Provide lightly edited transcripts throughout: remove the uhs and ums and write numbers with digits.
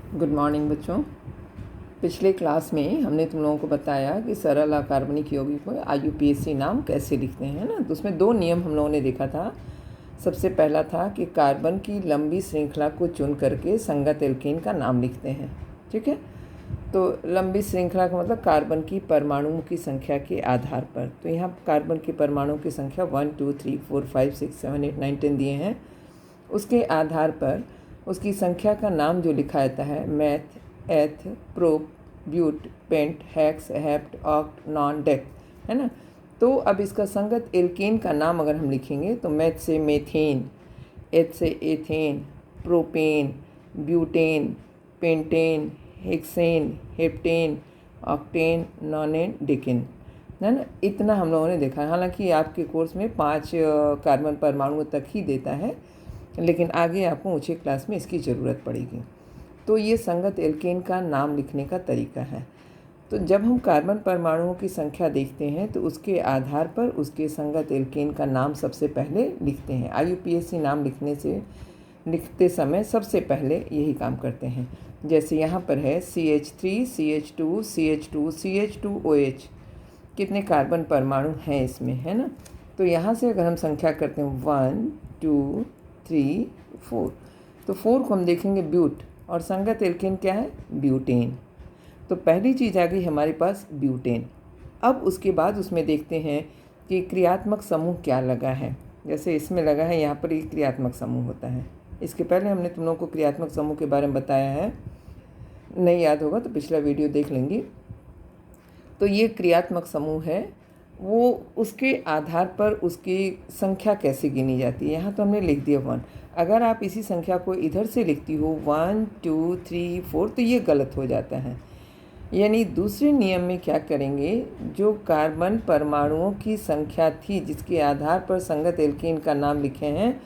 Good morning बच्चों। पिछले class में हमने तुम लोगों को बताया कि सरल अकार्बनिक यौगिक को IUPAC नाम कैसे लिखते हैं ना। तो उसमें दो नियम हम लोगों ने देखा था। सबसे पहला था कि कार्बन की लंबी श्रृंखला को चुन करके संगत एल्केन का नाम लिखते हैं। ठीक है, तो लंबी श्रृंखला का मतलब कार्बन की परमाणुओं की संख्या के आधार पर। तो यहाँ कार्बन की परमाणुओं की संख्या 1 2 3 4 5 6 7 8 9 10 दिए हैं। उसके आधार पर उसकी संख्या का नाम जो लिखा जाता है meth, eth, prop, but, pent, hex, hept, oct, non, dec, है ना। तो अब इसका संगत एल्केन का नाम अगर हम लिखेंगे तो मैथ से मेथेन, एथ से ethane, propane, butane, pentane, hexane, heptane, octane, nonane, decane, है ना। इतना हम लोगों ने देखा। हालांकि आपके कोर्स में 5 कार्बन परमाणुओं तक ही देता है, लेकिन आगे आपको ऊंचे क्लास में इसकी ज़रूरत पड़ेगी। तो ये संगत एल्केन का नाम लिखने का तरीका है। तो जब हम कार्बन परमाणुओं की संख्या देखते हैं तो उसके आधार पर उसके संगत एल्केन का नाम सबसे पहले लिखते हैं। IUPAC नाम लिखते समय सबसे पहले यही काम करते हैं। जैसे यहाँ पर है CH3 CH2 CH2 CH2OH। कितने कार्बन परमाणु हैं इसमें, है ना। तो यहाँ से अगर हम संख्या करते हैं 1 2 3 4, तो 4 को हम देखेंगे ब्यूट, और संगत एल्केन क्या है, ब्यूटेन। तो पहली चीज़ आ गई हमारे पास ब्यूटेन। अब उसके बाद उसमें देखते हैं कि क्रियात्मक समूह क्या लगा है। जैसे इसमें लगा है, यहाँ पर एक क्रियात्मक समूह होता है। इसके पहले हमने तुम लोगों को क्रियात्मक समूह के बारे में बताया है, नहीं याद होगा तो पिछला वीडियो देख लेंगे। तो ये क्रियात्मक समूह है, वो उसके आधार पर उसकी संख्या कैसे गिनी जाती है। यहाँ तो हमने लिख दिया 1। अगर आप इसी संख्या को इधर से लिखती हो 1 2 3 4, तो ये गलत हो जाता है। यानी दूसरे नियम में क्या करेंगे, जो कार्बन परमाणुओं की संख्या थी जिसके आधार पर संगत एल्केन का नाम लिखे हैं,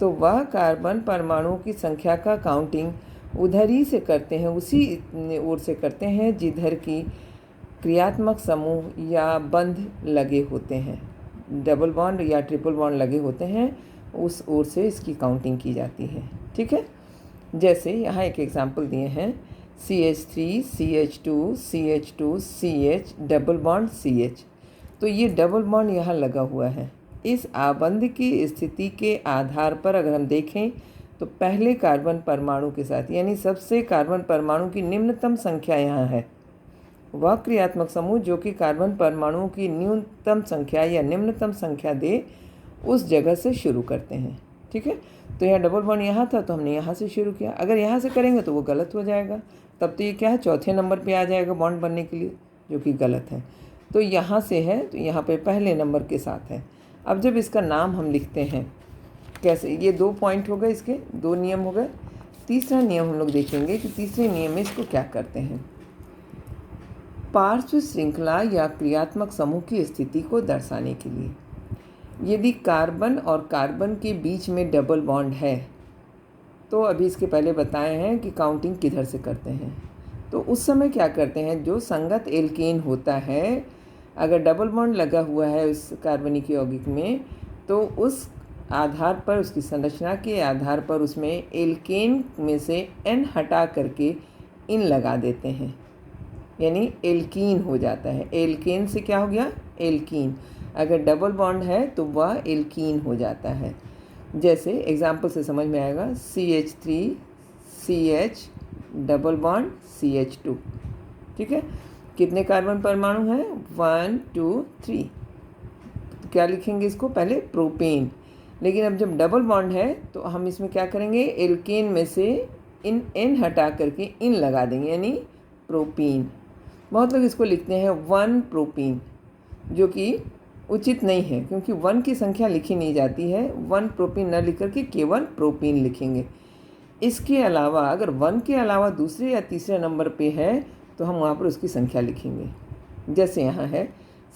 तो वह कार्बन परमाणुओं की संख्या का काउंटिंग उधर ही से करते हैं, उसी ओर से करते हैं जिधर की क्रियात्मक समूह या बंध लगे होते हैं, डबल बॉन्ड या ट्रिपल बॉन्ड लगे होते हैं, उस ओर से इसकी काउंटिंग की जाती है। ठीक है, जैसे यहाँ एक एग्जांपल दिए हैं CH3 CH2 CH2 CH double bond CH। तो ये डबल बॉन्ड यहाँ लगा हुआ है। इस आबंध की स्थिति के आधार पर अगर हम देखें तो पहले कार्बन परमाणु के साथ, यानी सबसे कार्बन परमाणु की निम्नतम संख्या यहाँ है, वह क्रियात्मक समूह जो कि कार्बन परमाणुओं की न्यूनतम संख्या या निम्नतम संख्या दे, उस जगह से शुरू करते हैं। ठीक है, तो यहाँ डबल बॉन्ड यहाँ था तो हमने यहाँ से शुरू किया। अगर यहाँ से करेंगे तो वो गलत हो जाएगा, तब तो ये क्या है, चौथे नंबर पे आ जाएगा बॉन्ड बनने के लिए, जो कि गलत है। तो यहाँ से है तो यहाँ पे पहले नंबर के साथ है। अब जब इसका नाम हम लिखते हैं कैसे, ये 2 पॉइंट हो गए, इसके 2 नियम हो गए। तीसरा नियम हम लोग देखेंगे कि तीसरे नियम में इसको क्या करते हैं। पार्श्व श्रृंखला या क्रियात्मक समूह की स्थिति को दर्शाने के लिए, यदि कार्बन और कार्बन के बीच में डबल बॉन्ड है, तो अभी इसके पहले बताए हैं कि काउंटिंग किधर से करते हैं। तो उस समय क्या करते हैं, जो संगत एल्केन होता है, अगर डबल बॉन्ड लगा हुआ है उस कार्बनिक यौगिक में, तो उस आधार पर, उसकी संरचना के आधार पर उसमें एल्केन में से N हटा करके इन लगा देते हैं, यानी एल्कीन हो जाता है। एल्केन से क्या हो गया, एल्कीन। अगर डबल बॉन्ड है तो वह एल्कीन हो जाता है। जैसे एग्जाम्पल से समझ में आएगा, CH3 CH double bond CH2। ठीक है, कितने कार्बन परमाणु हैं, 1 2 3। तो क्या लिखेंगे इसको, पहले प्रोपेन। लेकिन अब जब डबल बॉन्ड है तो हम इसमें क्या करेंगे, एल्केन में से इन N हटा करके इन लगा देंगे, यानी प्रोपीन। बहुत लोग इसको लिखते हैं 1 प्रोपीन, जो कि उचित नहीं है, क्योंकि 1 की संख्या लिखी नहीं जाती है। 1 प्रोपीन न लिख करके केवल प्रोपीन लिखेंगे। इसके अलावा अगर 1 के अलावा दूसरे या तीसरे नंबर पे है तो हम वहाँ पर उसकी संख्या लिखेंगे। जैसे यहाँ है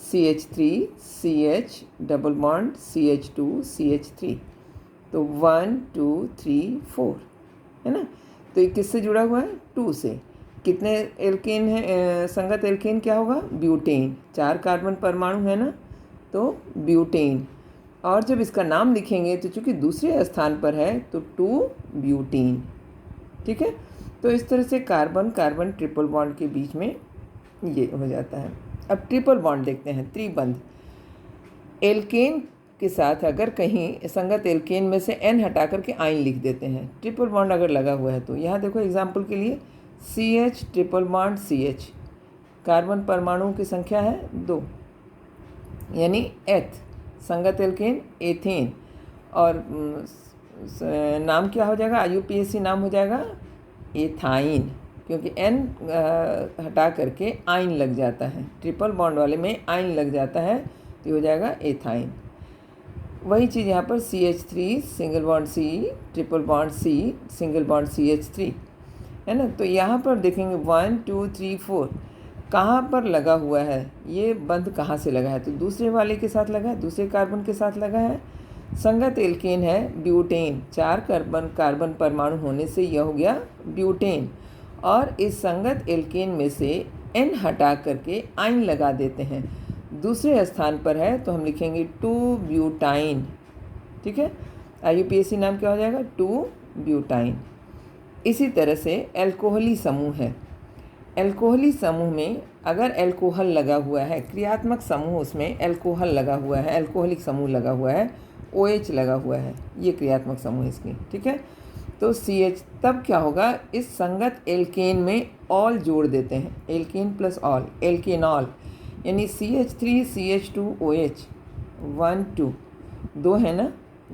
CH3 CH double bond CH2 CH3, तो 1 2 3 4, है ना। तो ये किससे जुड़ा हुआ है, 2 से। कितने एल्केन है, संगत एल्केन क्या होगा, ब्यूटेन। 4 कार्बन परमाणु है ना, तो ब्यूटेन। और जब इसका नाम लिखेंगे तो चूंकि दूसरे स्थान पर है तो 2 ब्यूटीन। ठीक है, तो इस तरह से कार्बन कार्बन ट्रिपल बॉन्ड के बीच में ये हो जाता है। अब ट्रिपल बॉन्ड देखते हैं, त्रिबंध। एल्केन के साथ अगर कहीं संगत एल्केन में से N हटा करके आइन लिख देते हैं, ट्रिपल बॉन्ड अगर लगा हुआ है तो यहाँ देखो एग्जाम्पल के लिए CH triple bond CH, carbon परमाणुओं की संख्या है 2, यानी एथ, संगत एल्केन एथेन, और नाम क्या हो जाएगा, IUPAC नाम हो जाएगा एथाइन, क्योंकि N हटा करके आइन लग जाता है, ट्रिपल बॉन्ड वाले में आइन लग जाता है तो हो जाएगा एथाइन। वही चीज़ यहाँ पर CH3 single bond C triple bond C single bond CH3 है ना। तो यहाँ पर देखेंगे 1 2 3 4 कहाँ पर लगा हुआ है, ये बंध कहाँ से लगा है, तो दूसरे वाले के साथ लगा है, दूसरे कार्बन के साथ लगा है। संगत एल्केन है ब्यूटेन, 4 कार्बन परमाणु होने से यह हो गया ब्यूटेन, और इस संगत एल्केन में से N हटा करके आइन लगा देते हैं, दूसरे स्थान पर है तो हम लिखेंगे 2 ब्यूटाइन। ठीक है, IUPAC नाम क्या हो जाएगा, 2 ब्यूटाइन। इसी तरह से एल्कोहली समूह है। एल्कोहली समूह में अगर एल्कोहल लगा हुआ है, क्रियात्मक समूह उसमें एल्कोहल लगा हुआ है, एल्कोहलिक समूह लगा हुआ है, OH लगा हुआ है, ये क्रियात्मक समूह है इसकी। ठीक है, तो CH, तब क्या होगा, इस संगत एल्केन में ऑल जोड़ देते हैं, एल्केन प्लस ऑल, एल्केनॉल, यानी CH3 CH2 OH 1 2, 2 है ना,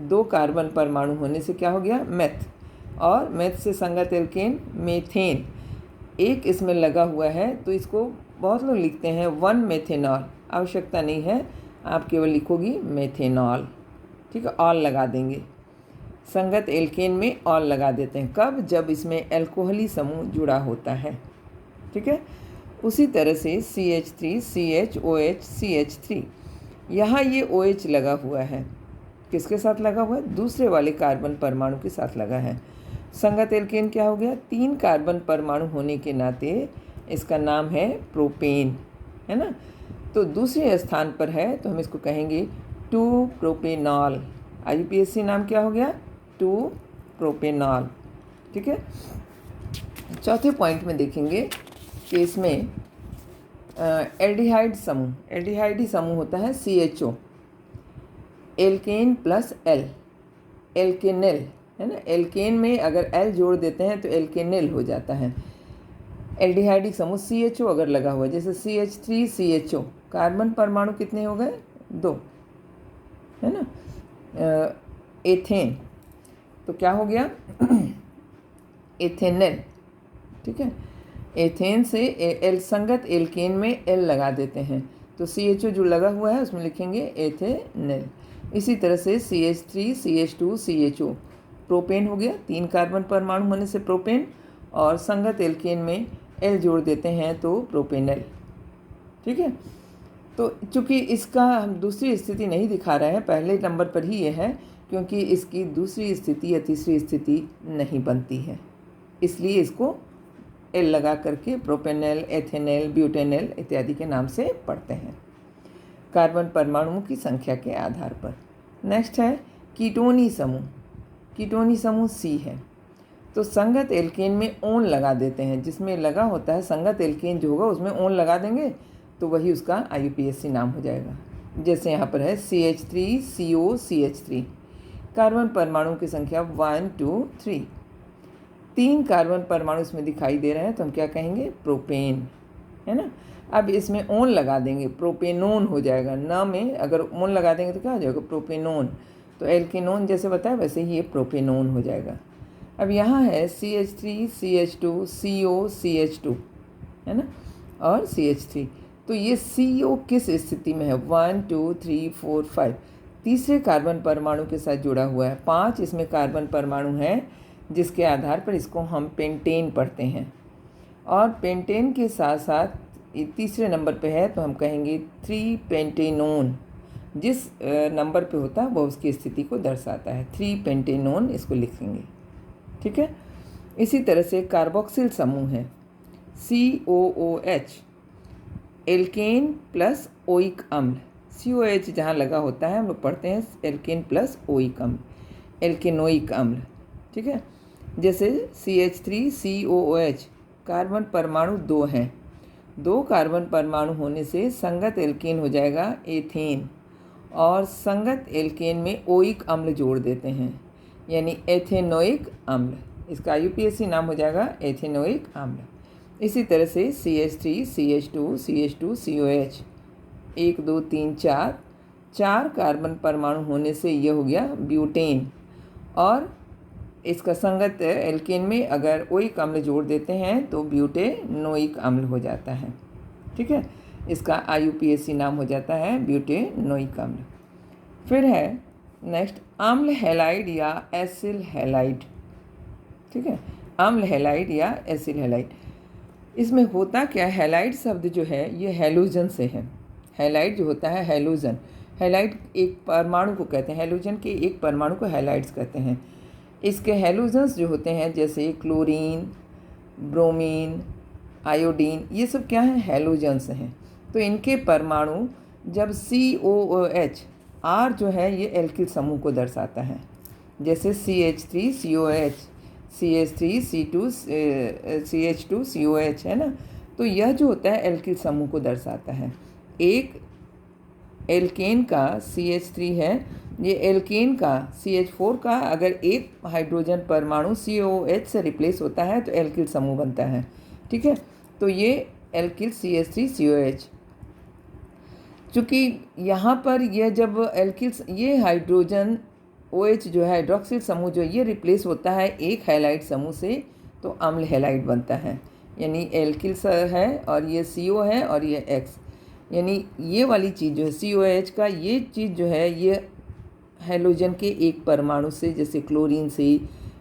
2 कार्बन परमाणु होने से क्या हो गया मेथ, और मेथ से संगत एल्केन मेथेन, एक इसमें लगा हुआ है तो इसको बहुत लोग लिखते हैं 1 मेथेनॉल, आवश्यकता नहीं है, आप केवल लिखोगी मेथेनॉल। ठीक है, ऑल लगा देंगे, संगत एल्केन में ऑल लगा देते हैं, कब, जब इसमें एल्कोहली समूह जुड़ा होता है। ठीक है, उसी तरह से CH3 CH OH CH3, यहाँ ये OH लगा हुआ है, किसके साथ लगा हुआ है, दूसरे वाले कार्बन परमाणु के साथ लगा है। संगत एल्केन क्या हो गया, 3 कार्बन परमाणु होने के नाते इसका नाम है प्रोपेन, है ना। तो दूसरे स्थान पर है तो हम इसको कहेंगे 2 प्रोपेनॉल, IUPAC नाम क्या हो गया, 2 प्रोपेनॉल। ठीक है, चौथे पॉइंट में देखेंगे कि इसमें एल्डिहाइड समूह, एल्डिहाइडी समूह होता है CHO, एल्केन प्लस L, एल्केनेल, है ना, एल्केन में अगर L जोड़ देते हैं तो एल्केनेल हो जाता है। एल्डिहाइडिक समूह CHO अगर लगा हुआ है, जैसे CH3 CHO, कार्बन परमाणु कितने हो गए, 2, है ना, एथेन, तो क्या हो गया एथेनेल। ठीक है, एथेन से एल, संगत एल्केन में L लगा देते हैं तो CHO जो लगा हुआ है उसमें लिखेंगे एथेनेल। इसी तरह से CH3 CH2 CHO, प्रोपेन हो गया, 3 कार्बन परमाणु होने से प्रोपेन, और संगत एल्केन में L जोड़ देते हैं तो प्रोपेनल। ठीक है, तो चूँकि इसका हम दूसरी स्थिति नहीं दिखा रहे हैं, पहले नंबर पर ही ये है, क्योंकि इसकी दूसरी स्थिति या तीसरी स्थिति नहीं बनती है, इसलिए इसको L लगा करके प्रोपेनल, एथेनल, ब्यूटेनल इत्यादि के नाम से पढ़ते हैं, कार्बन परमाणुओं की संख्या के आधार पर। नेक्स्ट है कीटोनी समूह, कीटोनी समूह C है, तो संगत एल्केन में ओन लगा देते हैं, जिसमें लगा होता है संगत एल्केन जो होगा उसमें ओन लगा देंगे तो वही उसका IUPAC नाम हो जाएगा। जैसे यहाँ पर है CH3 CO CH3, कार्बन परमाणु की संख्या 1 2 3, 3 कार्बन परमाणु इसमें दिखाई दे रहे हैं तो हम क्या कहेंगे, प्रोपेन, है ना। अब इसमें ओन लगा देंगे, प्रोपेनोन हो जाएगा, न में अगर ओन लगा देंगे तो क्या हो जाएगा, प्रोपेनोन, तो एल्केनोन जैसे बताया वैसे ही ये प्रोपेनोन हो जाएगा। अब यहाँ है CH3 CH2 CO CH2, है ना, और CH3, तो ये CO किस स्थिति में है, 1 2 3 4 5, तीसरे कार्बन परमाणु के साथ जुड़ा हुआ है, 5 इसमें कार्बन परमाणु हैं, जिसके आधार पर इसको हम पेंटेन पढ़ते हैं, और पेंटेन के साथ साथ तीसरे नंबर पे है तो हम कहेंगे 3 पेंटेनोन, जिस नंबर पे होता है वो उसकी स्थिति को दर्शाता है, 3 पेंटेनोन इसको लिखेंगे। ठीक है, इसी तरह से कार्बोक्सिल समूह है COOH, एल्केन प्लस ओइक अम्ल, COH जहाँ लगा होता है हम लोग पढ़ते हैं एल्केन प्लस ओइक अम्ल, एल्केनोइक अम्ल। ठीक है, जैसे CH3COOH कार्बन परमाणु 2 हैं, 2 कार्बन परमाणु होने से संगत एल्केन हो जाएगा एथेन, और संगत एल्केन में ओइक अम्ल जोड़ देते हैं यानी एथेनोइक अम्ल। इसका IUPAC नाम हो जाएगा एथेनोइक अम्ल। इसी तरह से CH3CH2CH2COH 1 2 3 4 4 कार्बन परमाणु होने से यह हो गया ब्यूटेन, और इसका संगत एल्केन में अगर ओइक अम्ल जोड़ देते हैं तो ब्यूटेनोइक अम्ल हो जाता है। ठीक है, इसका IUPAC नाम हो जाता है ब्यूटेनोइक अम्ल। फिर है नेक्स्ट अम्ल हैलाइड या एसिल हैलाइड। ठीक है, अम्ल हैलाइड या एसिल हैलाइड। इसमें होता क्या है, हैलाइड शब्द जो है ये हैलोजन से है। हैलाइड जो होता है हैलोजन, हैलाइड एक परमाणु को कहते हैं, हैलोजन के एक परमाणु को हैलाइड्स कहते हैं। इसके हैलोजन्स जो होते हैं जैसे क्लोरीन, ब्रोमीन, आयोडीन, ये सब क्या हैं, हैलोजन्स हैं। तो इनके परमाणु जब COOH R जो है ये एल्किल समूह को दर्शाता है, जैसे CH3COH, CH3C2CH2COH है ना, तो यह जो होता है एल्किल समूह को दर्शाता है। एक एल्केन का CH3 है, ये एल्केन का CH4 का अगर एक हाइड्रोजन परमाणु COH से रिप्लेस होता है तो एल्किल समूह बनता है। ठीक है, तो ये एल्किल CH3COH। चूँकि यहाँ पर यह जब एल्किल ये हाइड्रोजन OH जो है हाइड्रोक्सिल समूह जो ये रिप्लेस होता है एक हैलाइड समूह से, तो अम्ल हैलाइड बनता है। यानी एल्किल है और ये CO है और ये X, यानी ये वाली चीज़ जो है COH का, ये चीज़ जो है ये हैलोजन के एक परमाणु से, जैसे क्लोरीन से,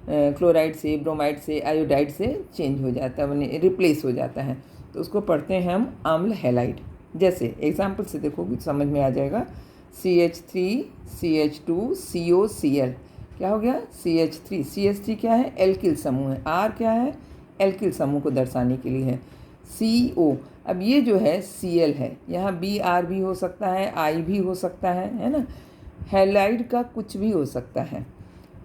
क्लोराइड से, ब्रोमाइड से, आयोडाइड से चेंज हो जाता है, यानी रिप्लेस हो जाता है, तो उसको पढ़ते हैं हम अम्ल हैलाइड। जैसे एग्जाम्पल से देखोगे समझ में आ जाएगा। CH3CH2COCl क्या हो गया, CH3 क्या है, एल्किल समूह है, R क्या है, एल्किल समूह को दर्शाने के लिए है। CO, अब ये जो है Cl है, यहाँ BR भी हो सकता है, I भी हो सकता है ना, हैलाइड का कुछ भी हो सकता है।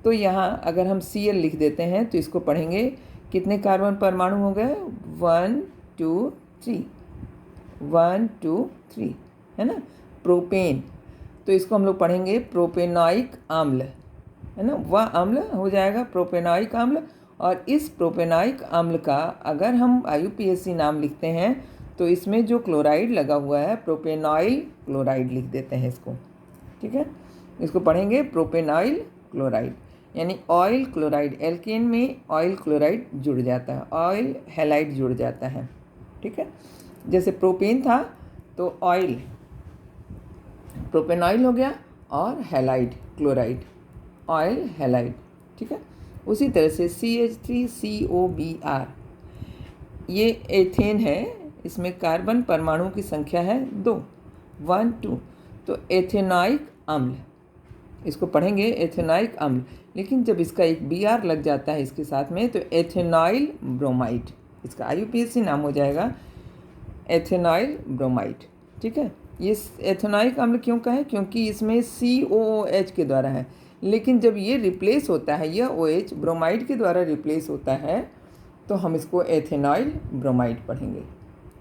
तो यहाँ अगर हम Cl लिख देते हैं तो इसको पढ़ेंगे, कितने कार्बन परमाणु हो गए, 1 2 3 1 2 3 है ना। प्रोपेन, तो इसको हम लोग पढ़ेंगे प्रोपेनॉइक अम्ल है ना, वह अम्ल हो जाएगा प्रोपेनॉइक अम्ल। और इस प्रोपेनॉइक अम्ल का अगर हम IUPAC नाम लिखते हैं तो इसमें जो क्लोराइड लगा हुआ है प्रोपेनॉइल क्लोराइड लिख देते हैं इसको। ठीक है, इसको पढ़ेंगे प्रोपेनॉइल क्लोराइड, यानी ऑयल क्लोराइड, एल्केन में ऑयल क्लोराइड जुड़ जाता है, ऑयल हैलाइड जुड़ जाता है। ठीक है, जैसे प्रोपेन था तो ऑयल, प्रोपेनॉइल हो गया, और हैलाइड क्लोराइड, ऑयल हैलाइड। ठीक है, उसी तरह से CH3COBr ये एथेन है, इसमें कार्बन परमाणु की संख्या है 2 1 2, तो एथेनॉइक अम्ल, इसको पढ़ेंगे एथेनॉइक अम्ल। लेकिन जब इसका एक Br लग जाता है इसके साथ में तो एथेनॉइल ब्रोमाइड, इसका IUPAC नाम हो जाएगा एथेनॉइल ब्रोमाइड। ठीक है, ये एथेनॉइक अम्ल क्यों का है, क्योंकि इसमें COOH के द्वारा है, लेकिन जब ये रिप्लेस होता है, यह OH ब्रोमाइड के द्वारा रिप्लेस होता है, तो हम इसको एथेनॉइल ब्रोमाइड पढ़ेंगे।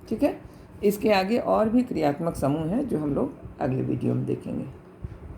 ठीक है, इसके आगे और भी क्रियात्मक समूह हैं जो हम लोग अगले वीडियो में देखेंगे।